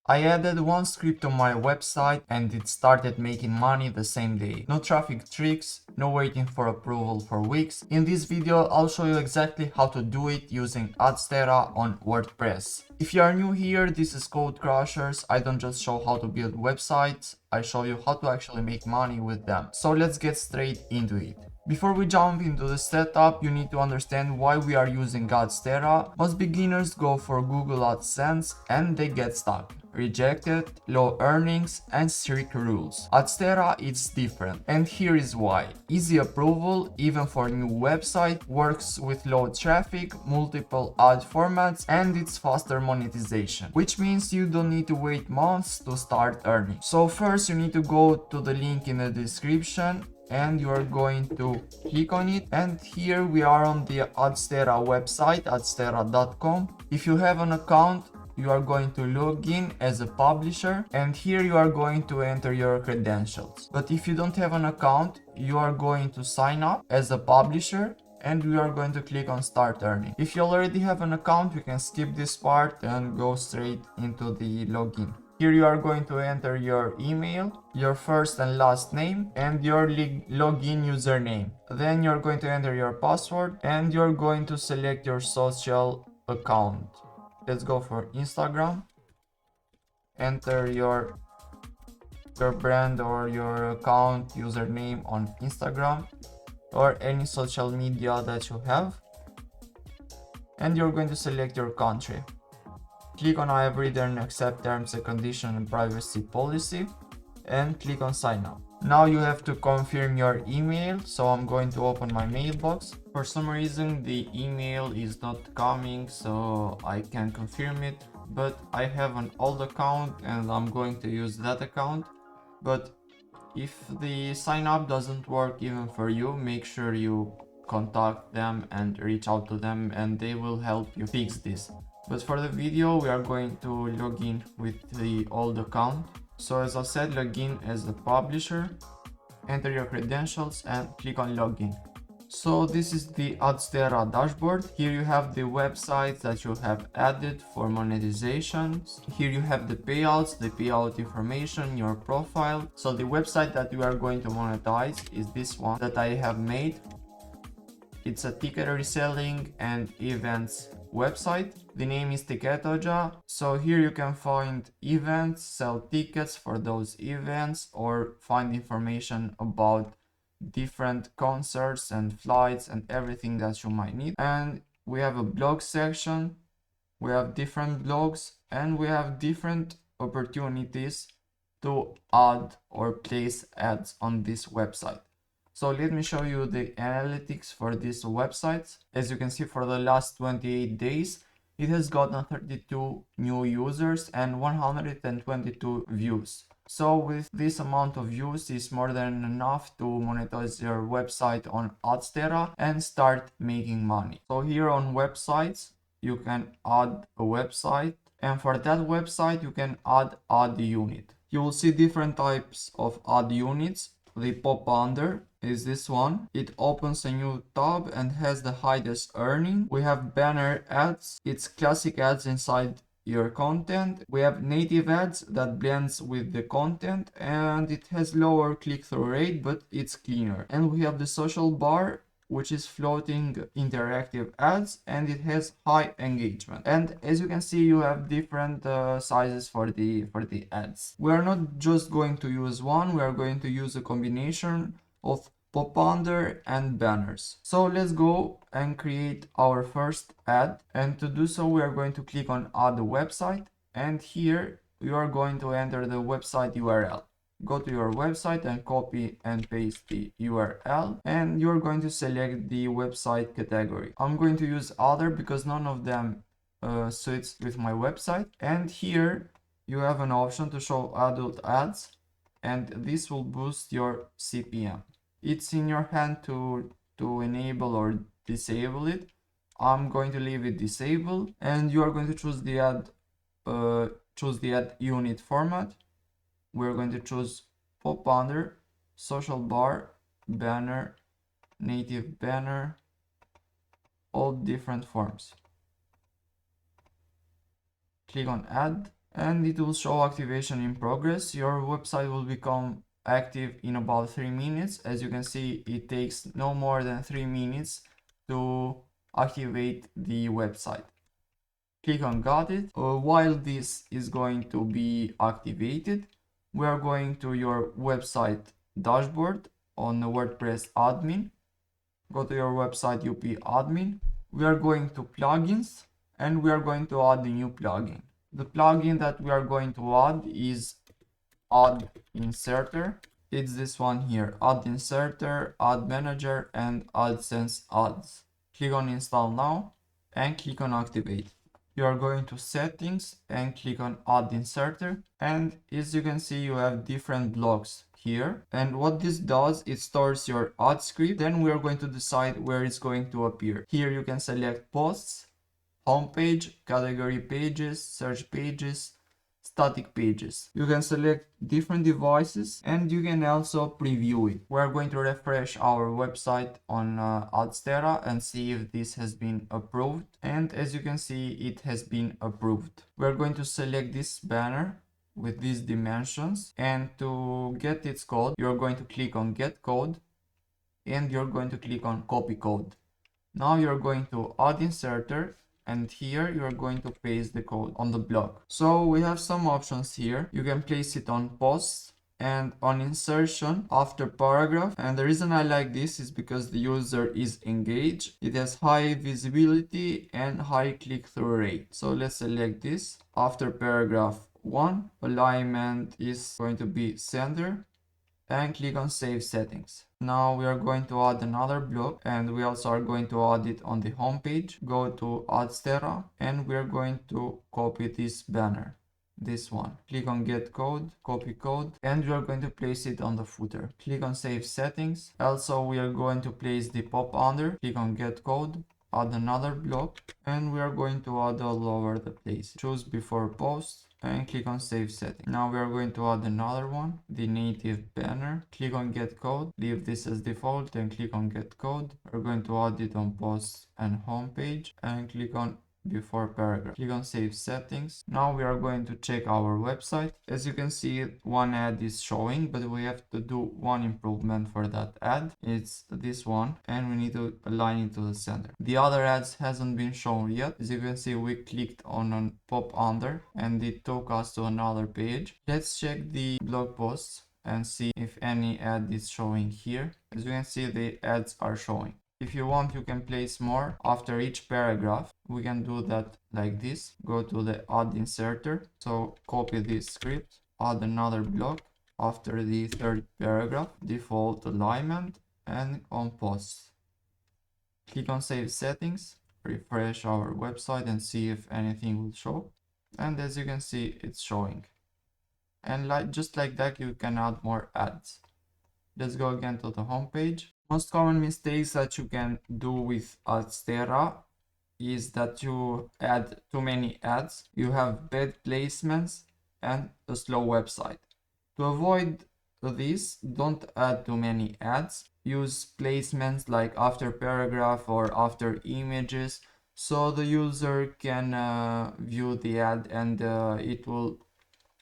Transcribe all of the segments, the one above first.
I added one script to my website and it started making money the same day. No traffic tricks, no waiting for approval for weeks. In this video, I'll show you exactly how to do it using Adsterra on WordPress. If you are new here, this is Code Crushers. I don't just show how to build websites, I show you how to actually make money with them. So let's get straight into it. Before we jump into the setup, you need to understand why we are using Adsterra. Most beginners go for Google AdSense and they get stuck. Rejected, low earnings, and strict rules. Adsterra is different, and here is why. Easy approval, even for new website, works with low traffic, multiple ad formats, and it's faster monetization, which means you don't need to wait months to start earning. So first you need to go to the link in the description and you are going to click on it, and here we are on the Adsterra website, adsterra.com. If you have an account, you are going to log in as a publisher, and here you are going to enter your credentials. But if you don't have an account, you are going to sign up as a publisher and we are going to click on start earning. If you already have an account, you can skip this part and go straight into the login. Here you are going to enter your email, your first and last name, and your login username. Then you're going to enter your password and you're going to select your social account. Let's go for Instagram. Enter your brand or your account username on Instagram or any social media that you have. And you're going to select your country. Click on I have read and accept terms and conditions and privacy policy and click on sign up. Now you have to confirm your email, so I'm going to open my mailbox. For some reason the email is not coming, so I can confirm it, but I have an old account and I'm going to use that account. But if the sign up doesn't work even for you, make sure you contact them and reach out to them and they will help you fix this. But for the video we are going to log in with the old account. So as I said, log in as a publisher, enter your credentials and click on login. So this is the Adsterra dashboard. Here you have the websites that you have added for monetization. Here you have the payouts, the payout information, your profile. So the website that you are going to monetize is this one that I have made. It's a ticket reselling and events website. The name is Ticketoja. So here you can find events, sell tickets for those events, or find information about different concerts and flights and everything that you might need. And we have a blog section, we have different blogs, and we have different opportunities to add or place ads on this website. So let me show you the analytics for this website. As you can see, for the last 28 days, it has gotten 32 new users and 122 views. So with this amount of views is more than enough to monetize your website on Adsterra and start making money. So here on websites, you can add a website, and for that website, you can add ad unit. You will see different types of ad units. The pop under is this one. It opens a new tab and has the highest earning. We have banner ads. It's classic ads inside your content. We have native ads that blends with the content and it has lower click-through rate, but it's cleaner. And we have the social bar, which is floating interactive ads, and it has high engagement. And as you can see, you have different sizes for the ads. We are not just going to use one, we are going to use a combination of pop under and banners. So let's go and create our first ad, and to do so we are going to click on add a website, and here you are going to enter the website URL. Go to your website and copy and paste the URL, and you're going to select the website category. I'm going to use other because none of them suits with my website. And here you have an option to show adult ads, and this will boost your CPM. It's in your hand to enable or disable it. I'm going to leave it disabled, and you are going to choose the ad unit format. We're going to choose pop under, social bar, banner, native banner, all different forms. Click on add, and it will show activation in progress. Your website will become active in about 3 minutes. As you can see, it takes no more than 3 minutes to activate the website. Click on got it. While this is going to be activated, we are going to your website dashboard on the WordPress admin. Go to your website UP admin. We are going to plugins and we are going to add a new plugin. The plugin that we are going to add is Ad Inserter. It's this one here, Ad Inserter, Ad Manager, and AdSense Ads. Click on install now and click on activate. You are going to settings and click on Ad Inserter, and as you can see, you have different blocks here, and what this does, it stores your ad script. Then we are going to decide where it's going to appear. Here you can select posts, homepage, category pages, search pages, static pages. You can select different devices and you can also preview it. We're going to refresh our website on Adsterra and see if this has been approved. And as you can see, it has been approved. We're going to select this banner with these dimensions, and to get its code, you're going to click on get code and you're going to click on copy code. Now you're going to add inserter, and here you are going to paste the code on the block. So we have some options here. You can place it on posts and on insertion after paragraph. And the reason I like this is because the user is engaged. It has high visibility and high click-through rate. So let's select this. After paragraph 1, alignment is going to be center, and click on save settings. Now we are going to add another block, and we also are going to add it on the home page. Go to Adsterra and we are going to copy this banner, this one. Click on get code, copy code, and we are going to place it on the footer. Click on save settings. Also we are going to place the pop under. Click on get code, add another block, and we are going to add all over the place. Choose before post and click on save setting. Now we are going to add another one, the native banner. Click on get code, leave this as default and click on get code. We're going to add it on posts and home page and click on before paragraph. Click on save settings. Now we are going to check our website. As you can see, one ad is showing, but we have to do one improvement for that ad. It's this one, and we need to align it to the center. The other ads hasn't been shown yet. As you can see, we clicked on pop under and it took us to another page. Let's check the blog posts and see if any ad is showing here. As you can see, the ads are showing. If you want, you can place more after each paragraph. We can do that like this. Go to the add inserter. So copy this script, add another block after the third paragraph, default alignment, and on posts. Click on save settings, refresh our website and see if anything will show. And as you can see, it's showing. And just like that, you can add more ads. Let's go again to the home page. Most common mistakes that you can do with Adsterra is that you add too many ads, you have bad placements and a slow website. To avoid this, don't add too many ads. Use placements like after paragraph or after images, so the user can view the ad and it will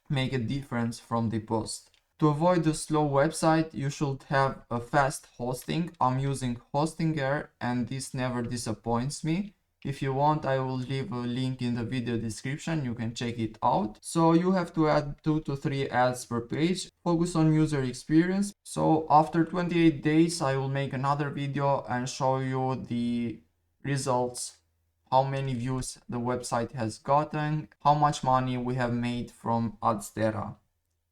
make a difference from the post. To avoid a slow website, you should have a fast hosting. I'm using Hostingr and this never disappoints me. If you want, I will leave a link in the video description, you can check it out. So you have to add 2 to 3 ads per page. Focus on user experience. So after 28 days, I will make another video and show you the results, how many views the website has gotten, how much money we have made from Adsterra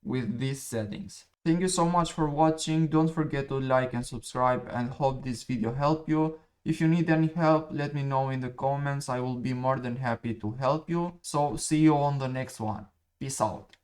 with these settings. Thank you so much for watching. Don't forget to like and subscribe, and hope this video helped you. If you need any help, let me know in the comments. I will be more than happy to help you. So see you on the next one. Peace out.